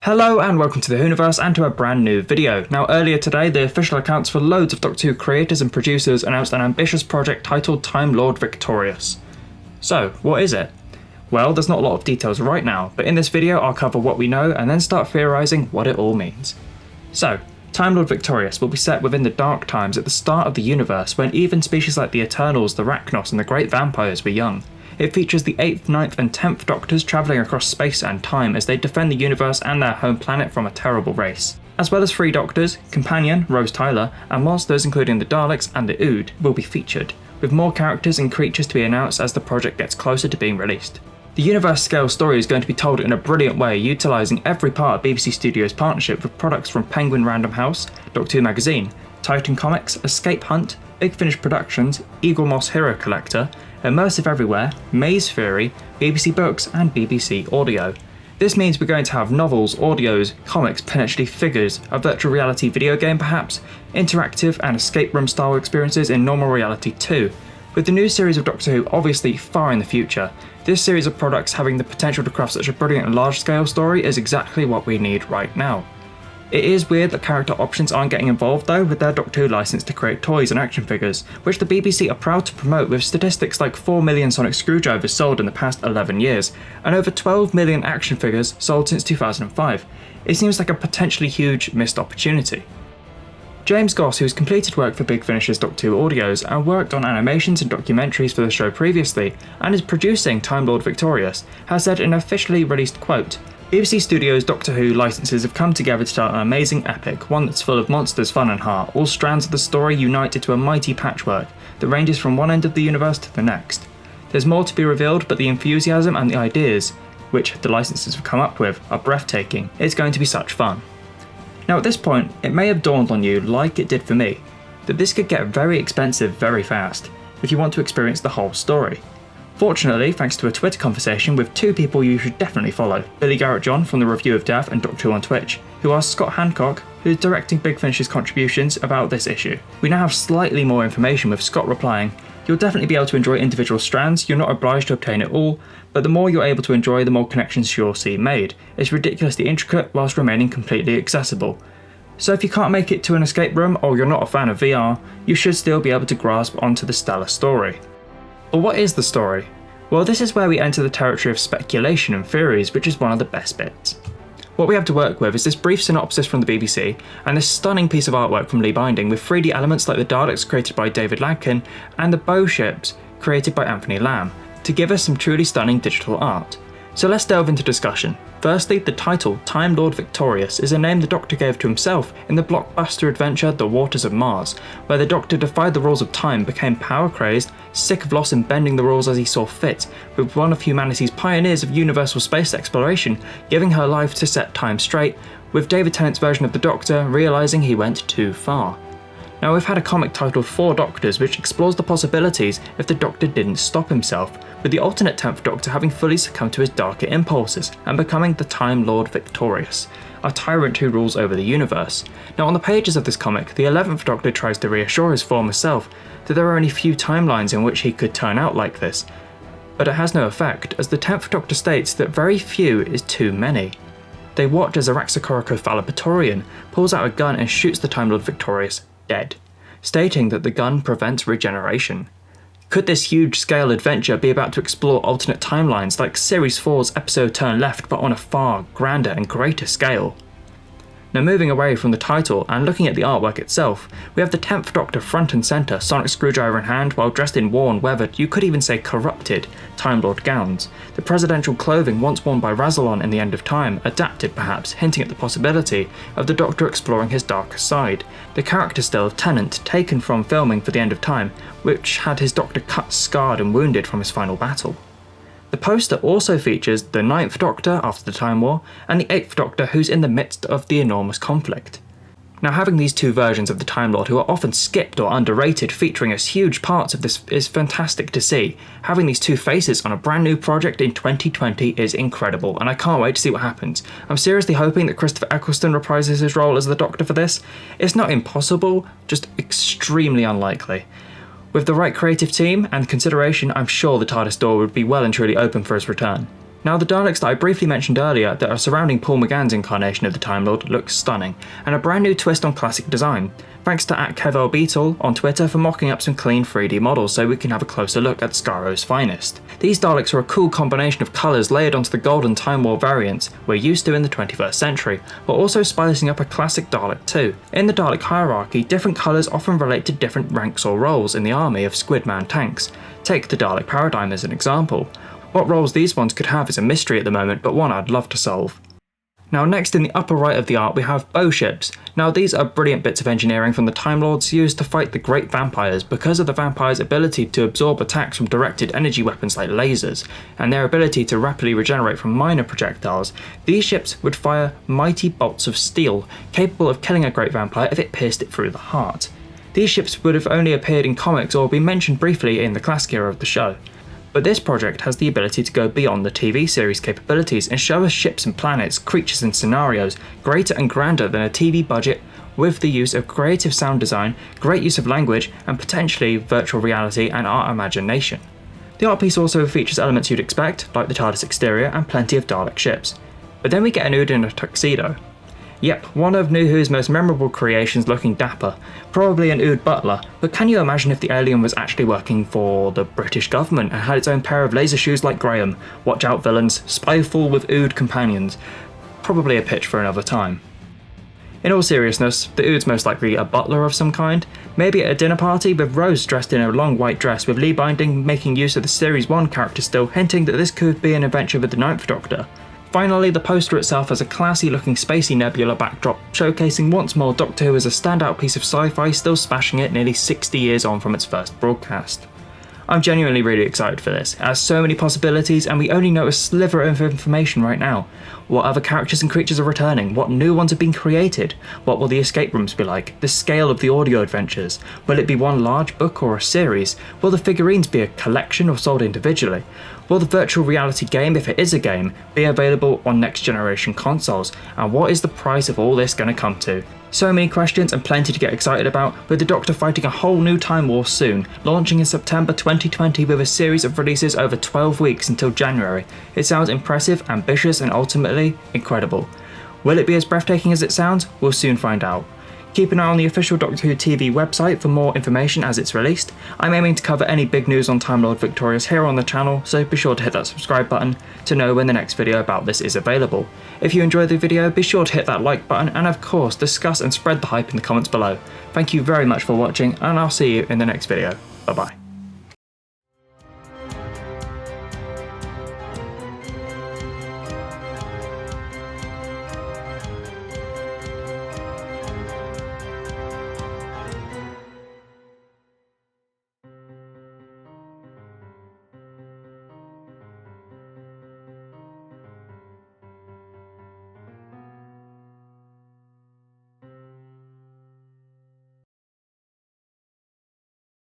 Hello and welcome to the Whoniverse and to a brand new video. Now earlier today, the official accounts for loads of Doctor Who creators and producers announced an ambitious project titled Time Lord Victorious. So, what is it? Well, there's not a lot of details right now, but in this video I'll cover what we know and then start theorising what it all means. So, Time Lord Victorious will be set within the Dark Times at the start of the universe when even species like the Eternals, the Rachnos and the Great Vampires were young. It features the 8th, 9th and 10th Doctors travelling across space and time as they defend the universe and their home planet from a terrible race. As well as 3 Doctors, Companion, Rose Tyler, and monsters including the Daleks and the Ood will be featured, with more characters and creatures to be announced as the project gets closer to being released. The universe-scale story is going to be told in a brilliant way, utilising every part of BBC Studios' partnership with products from Penguin Random House, Doctor Who Magazine, Titan Comics, Escape Hunt, Big Finish Productions, Eagle Moss Hero Collector, Immersive Everywhere, Maze Theory, BBC Books and BBC Audio. This means we're going to have novels, audios, comics, potentially figures, a virtual reality video game perhaps, interactive and escape room style experiences in normal reality too. With the new series of Doctor Who obviously far in the future, this series of products having the potential to craft such a brilliant and large scale story is exactly what we need right now. It is weird that character options aren't getting involved though with their Doctor Who license to create toys and action figures, which the BBC are proud to promote with statistics like 4 million sonic screwdrivers sold in the past 11 years, and over 12 million action figures sold since 2005. It seems like a potentially huge missed opportunity. James Goss, who's completed work for Big Finish's Doctor Who audios and worked on animations and documentaries for the show previously, and is producing Time Lord Victorious, has said in an officially released quote, BBC Studios' Doctor Who licenses have come together to tell an amazing epic, one that's full of monsters, fun and heart, all strands of the story unite into a mighty patchwork that ranges from one end of the universe to the next. There's more to be revealed, but the enthusiasm and the ideas, which the licenses have come up with, are breathtaking. It's going to be such fun. Now at this point, it may have dawned on you, like it did for me, that this could get very expensive very fast, if you want to experience the whole story. Fortunately, thanks to a Twitter conversation with 2 people you should definitely follow, Billy Garrett John from the Review of Death and Doctor Who on Twitch, who asked Scott Hancock, who's directing Big Finish's contributions, about this issue. We now have slightly more information with Scott replying, "You'll definitely be able to enjoy individual strands, you're not obliged to obtain it all, but the more you're able to enjoy, the more connections you'll see made. It's ridiculously intricate whilst remaining completely accessible. So if you can't make it to an escape room or you're not a fan of VR, you should still be able to grasp onto the stellar story." But what is the story? Well, this is where we enter the territory of speculation and theories, which is one of the best bits. What we have to work with is this brief synopsis from the BBC and this stunning piece of artwork from Lee Binding with 3D elements like the Daleks created by David Ladkin and the bow ships created by Anthony Lamb to give us some truly stunning digital art. So let's delve into discussion. Firstly, the title, Time Lord Victorious, is a name the Doctor gave to himself in the blockbuster adventure The Waters of Mars, where the Doctor defied the rules of time, became power-crazed, sick of loss and bending the rules as he saw fit, with one of humanity's pioneers of universal space exploration giving her life to set time straight, with David Tennant's version of the Doctor realising he went too far. Now we've had a comic titled 4 Doctors which explores the possibilities if the Doctor didn't stop himself, with the alternate 10th Doctor having fully succumbed to his darker impulses and becoming the Time Lord Victorious, a tyrant who rules over the universe. Now on the pages of this comic, the 11th Doctor tries to reassure his former self that there are only few timelines in which he could turn out like this, but it has no effect as the 10th Doctor states that very few is too many. They watch as Araxacorrico Phalapatorian pulls out a gun and shoots the Time Lord Victorious dead, stating that the gun prevents regeneration. Could this huge-scale adventure be about to explore alternate timelines like Series 4's episode Turn Left but on a far grander and greater scale? Now moving away from the title and looking at the artwork itself, we have the 10th Doctor front and centre, sonic screwdriver in hand, while dressed in worn, weathered, you could even say corrupted, Time Lord gowns. The presidential clothing once worn by Rassilon in The End of Time, adapted perhaps, hinting at the possibility of the Doctor exploring his darker side. The character still of Tennant, taken from filming for The End of Time, which had his Doctor cut, scarred and wounded from his final battle. The poster also features the 9th Doctor after the Time War, and the 8th Doctor who's in the midst of the enormous conflict. Now having these 2 versions of the Time Lord who are often skipped or underrated featuring as huge parts of this is fantastic to see. Having these 2 faces on a brand new project in 2020 is incredible, and I can't wait to see what happens. I'm seriously hoping that Christopher Eccleston reprises his role as the Doctor for this. It's not impossible, just extremely unlikely. With the right creative team and consideration, I'm sure the TARDIS door would be well and truly open for his return. Now the Daleks that I briefly mentioned earlier that are surrounding Paul McGann's incarnation of the Time Lord look stunning, and a brand new twist on classic design. Thanks to @KevLBeetle on Twitter for mocking up some clean 3D models so we can have a closer look at Scaro's finest. These Daleks are a cool combination of colours layered onto the golden Time War variants we're used to in the 21st century, but also spicing up a classic Dalek too. In the Dalek hierarchy, different colours often relate to different ranks or roles in the army of Squidman tanks. Take the Dalek paradigm as an example. What roles these ones could have is a mystery at the moment, but one I'd love to solve. Now next in the upper right of the art we have bow ships. Now these are brilliant bits of engineering from the Time Lords used to fight the great vampires because of the vampires' ability to absorb attacks from directed energy weapons like lasers, and their ability to rapidly regenerate from minor projectiles. These ships would fire mighty bolts of steel, capable of killing a great vampire if it pierced it through the heart. These ships would have only appeared in comics or been mentioned briefly in the classic era of the show. But this project has the ability to go beyond the TV series capabilities and show us ships and planets, creatures and scenarios greater and grander than a TV budget, with the use of creative sound design, great use of language, and potentially virtual reality and our imagination. The art piece also features elements you'd expect, like the TARDIS exterior and plenty of Dalek ships. But then we get an Ood in a tuxedo. Yep, one of New Who's most memorable creations looking dapper, probably an Ood butler, but can you imagine if the alien was actually working for the British government and had its own pair of laser shoes like Graham? Watch out villains, spyful with Ood companions. Probably a pitch for another time. In all seriousness, the Ood's most likely a butler of some kind, maybe at a dinner party with Rose dressed in a long white dress with Lee Binding making use of the Series 1 character still, hinting that this could be an adventure with the Ninth Doctor. Finally, the poster itself has a classy looking spacey nebula backdrop, showcasing once more Doctor Who as a standout piece of sci-fi still smashing it nearly 60 years on from its first broadcast. I'm genuinely really excited for this. It has so many possibilities and we only know a sliver of information right now. What other characters and creatures are returning? What new ones have been created? What will the escape rooms be like? The scale of the audio adventures? Will it be one large book or a series? Will the figurines be a collection or sold individually? Will the virtual reality game, if it is a game, be available on next generation consoles? And what is the price of all this going to come to? So many questions and plenty to get excited about, with the Doctor fighting a whole new Time War soon, launching in September 2020 with a series of releases over 12 weeks until January. It sounds impressive, ambitious and ultimately incredible. Will it be as breathtaking as it sounds? We'll soon find out. Keep an eye on the official Doctor Who TV website for more information as it's released. I'm aiming to cover any big news on Time Lord Victorious here on the channel, so be sure to hit that subscribe button to know when the next video about this is available. If you enjoyed the video, be sure to hit that like button and of course discuss and spread the hype in the comments below. Thank you very much for watching and I'll see you in the next video. Bye bye.